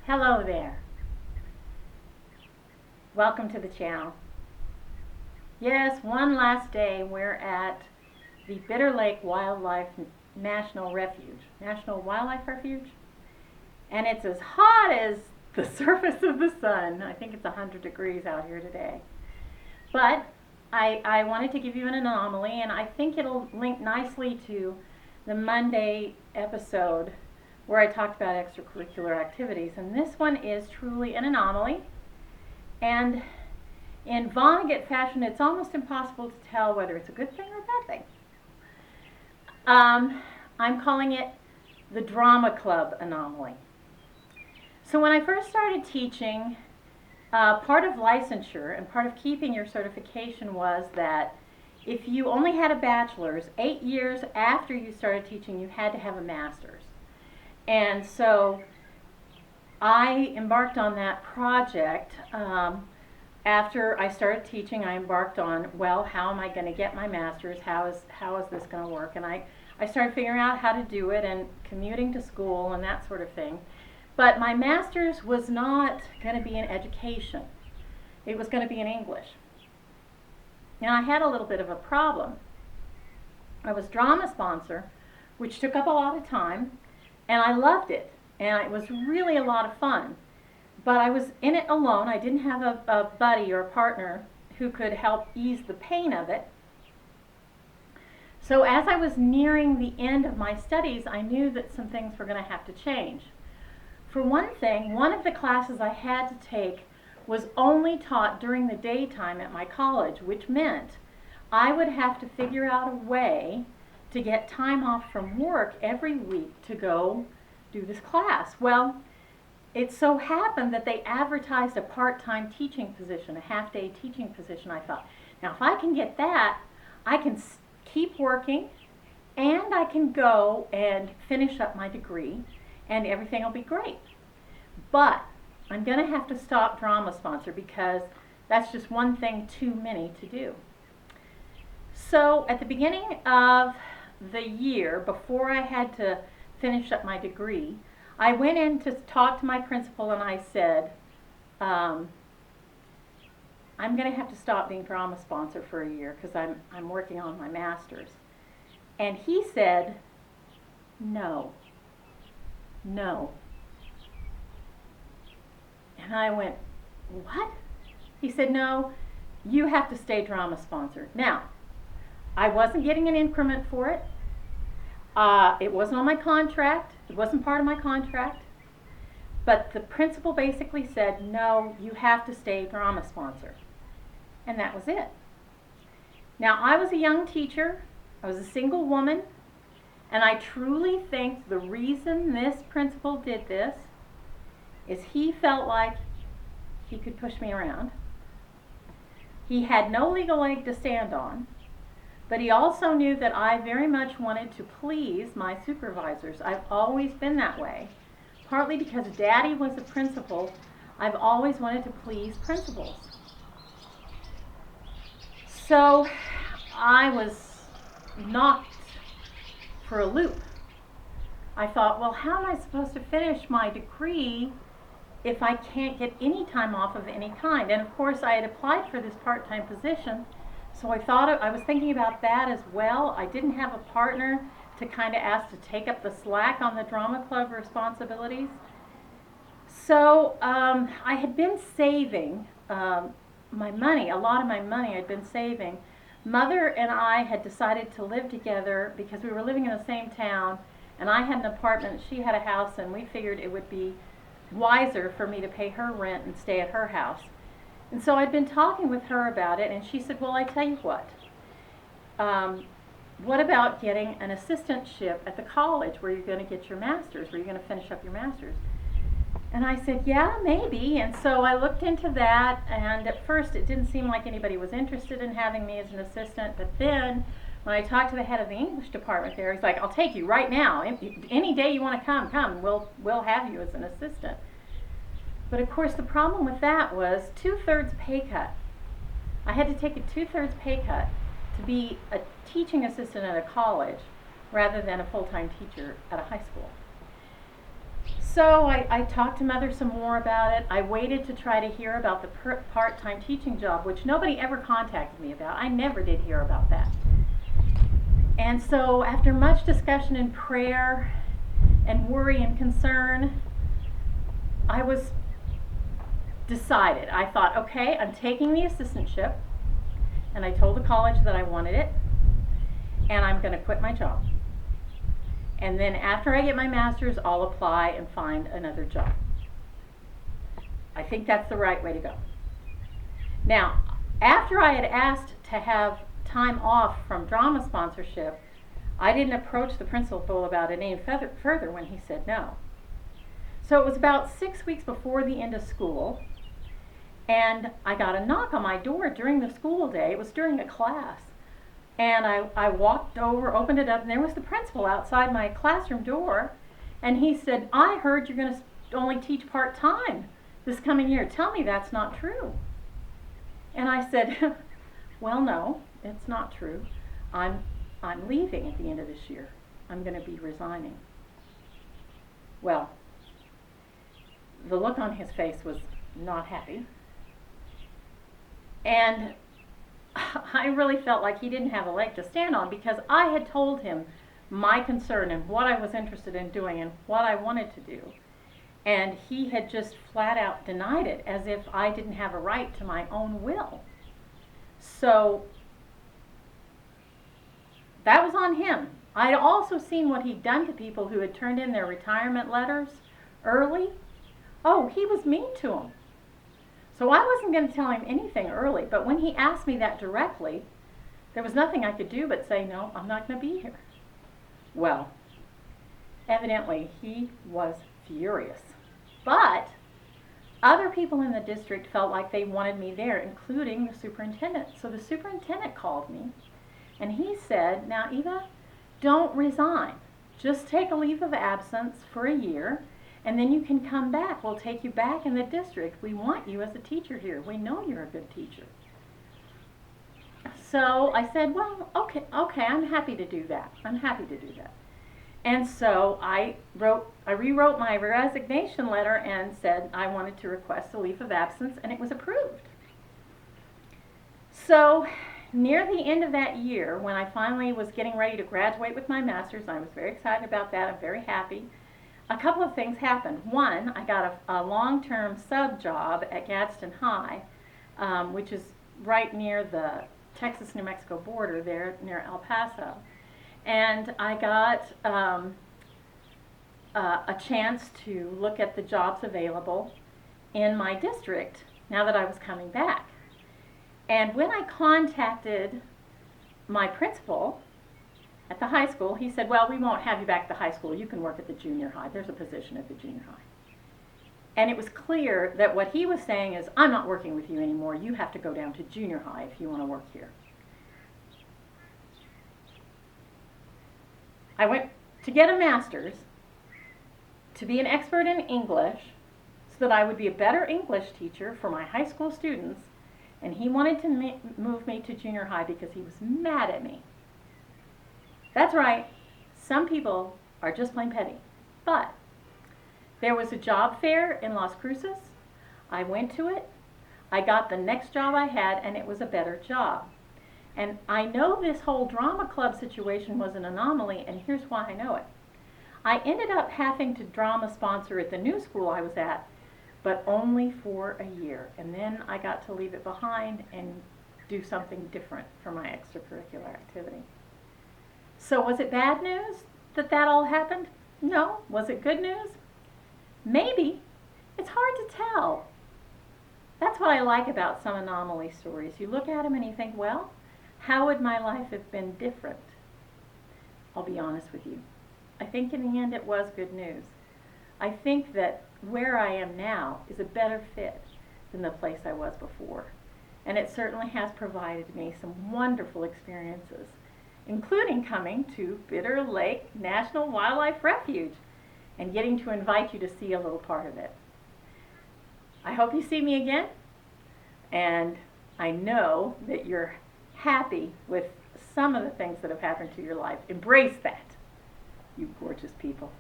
Hello there. Welcome to the channel. Yes, one last day we're at the Bitter Lake Wildlife National Wildlife Refuge. And it's as hot as the surface of the sun. I think it's 100 degrees out here today. But I wanted to give you an anomaly, and I think it'll link nicely to the Monday episode where I talked about extracurricular activities. And this one is truly an anomaly. And in Vonnegut fashion, it's almost impossible to tell whether it's a good thing or a bad thing. I'm calling it the Drama Club Anomaly. So when I first started teaching, part of licensure and part of keeping your certification was that if you only had a bachelor's, 8 years after you started teaching, you had to have a master's. And so I embarked on that project. After I started teaching, I embarked on, well, how am I going to get my master's? How is this going to work? And I started figuring out how to do it and commuting to school and that sort of thing. But my master's was not going to be in education. It was going to be in English. And I had a little bit of a problem. I was drama sponsor, which took up a lot of time, and I loved it. And it was really a lot of fun. But I was in it alone. I didn't have a buddy or a partner who could help ease the pain of it. So as I was nearing the end of my studies, I knew that some things were going to have to change. For one thing, one of the classes I had to take was only taught during the daytime at my college, which meant I would have to figure out a way to get time off from work every week to go do this class. Well, it so happened that they advertised a part-time teaching position, a half-day teaching position. I thought, now if I can get that, I can keep working and I can go and finish up my degree and everything will be great. But I'm going to have to stop drama sponsor because that's just one thing too many to do. So at the beginning of the year, before I had to finish up my degree, I went in to talk to my principal and I said, I'm going to have to stop being drama sponsor for a year because I'm working on my master's. And he said, no. And I went, what? He said, no, you have to stay drama sponsor. Now, I wasn't getting an increment for it. It wasn't on my contract. It wasn't part of my contract. But the principal basically said, no, you have to stay drama sponsor. And that was it. Now, I was a young teacher. I was a single woman. And I truly think the reason this principal did this is he felt like he could push me around. He had no legal leg to stand on. But he also knew that I very much wanted to please my supervisors. I've always been that way. Partly because Daddy was a principal, I've always wanted to please principals. So I was knocked for a loop. I thought, well, how am I supposed to finish my degree if I can't get any time off of any kind? And of course, I had applied for this part-time position. So I was thinking about that as well. I didn't have a partner to kind of ask to take up the slack on the drama club responsibilities. So I had been saving my money, a lot of my money I'd been saving. Mother and I had decided to live together because we were living in the same town, and I had an apartment, she had a house, and we figured it would be wiser for me to pay her rent and stay at her house. And so I'd been talking with her about it, and she said, well, I tell you what about getting an assistantship at the college where you're going to get your master's, where you're going to finish up your master's? And I said, yeah, maybe. And so I looked into that, and at first it didn't seem like anybody was interested in having me as an assistant, but then when I talked to the head of the English department there, he's like, I'll take you right now. Any day you want to come, we'll have you as an assistant. But of course the problem with that was 2/3 pay cut. I had to take a 2/3 pay cut to be a teaching assistant at a college rather than a full-time teacher at a high school. So I talked to Mother some more about it. I waited to try to hear about the part-time teaching job, which nobody ever contacted me about. I never did hear about that. And so after much discussion and prayer and worry and concern, I was decided. I thought, okay, I'm taking the assistantship, and I told the college that I wanted it, and I'm going to quit my job. And then after I get my master's, I'll apply and find another job. I think that's the right way to go. Now, after I had asked to have time off from drama sponsorship, I didn't approach the principal about it any further when he said no. So it was about 6 weeks before the end of school, and I got a knock on my door during the school day. It was during a class. And I walked over, opened it up, and there was the principal outside my classroom door. And he said, I heard you're going to only teach part-time this coming year. Tell me that's not true. And I said, well, no, it's not true. I'm leaving at the end of this year. I'm going to be resigning. Well, the look on his face was not happy. And I really felt like he didn't have a leg to stand on, because I had told him my concern and what I was interested in doing and what I wanted to do. And he had just flat out denied it, as if I didn't have a right to my own will. So that was on him. I'd also seen what he'd done to people who had turned in their retirement letters early. Oh, he was mean to them. So I wasn't going to tell him anything early, but when he asked me that directly, there was nothing I could do but say, no, I'm not going to be here. Well, evidently he was furious. But other people in the district felt like they wanted me there, including the superintendent. So the superintendent called me, and he said, now Eva, don't resign. Just take a leave of absence for a year, and then you can come back. We'll take you back in the district. We want you as a teacher here. We know you're a good teacher. So I said, well, okay, I'm happy to do that. I'm happy to do that. And so I rewrote my resignation letter and said I wanted to request a leave of absence, and it was approved. So near the end of that year, when I finally was getting ready to graduate with my master's, and I was very excited about that, I'm very happy, a couple of things happened. One, I got a long-term sub job at Gadsden High, which is right near the Texas-New Mexico border there near El Paso. And I got a chance to look at the jobs available in my district now that I was coming back. And when I contacted my principal at the high school, he said, well, we won't have you back at the high school. You can work at the junior high. There's a position at the junior high. And it was clear that what he was saying is, I'm not working with you anymore. You have to go down to junior high if you want to work here. I went to get a master's to be an expert in English so that I would be a better English teacher for my high school students, and he wanted to move me to junior high because he was mad at me. That's right, some people are just plain petty. But there was a job fair in Las Cruces. I went to it. I got the next job I had, and it was a better job. And I know this whole drama club situation was an anomaly, and here's why I know it. I ended up having to drama sponsor at the new school I was at, but only for a year. And then I got to leave it behind and do something different for my extracurricular activity. So was it bad news that that all happened? No. Was it good news? Maybe. It's hard to tell. That's what I like about some anomaly stories. You look at them and you think, well, how would my life have been different? I'll be honest with you. I think in the end it was good news. I think that where I am now is a better fit than the place I was before. And it certainly has provided me some wonderful experiences, including coming to Bitter Lake National Wildlife Refuge and getting to invite you to see a little part of it. I hope you see me again, and I know that you're happy with some of the things that have happened to your life. Embrace that, you gorgeous people.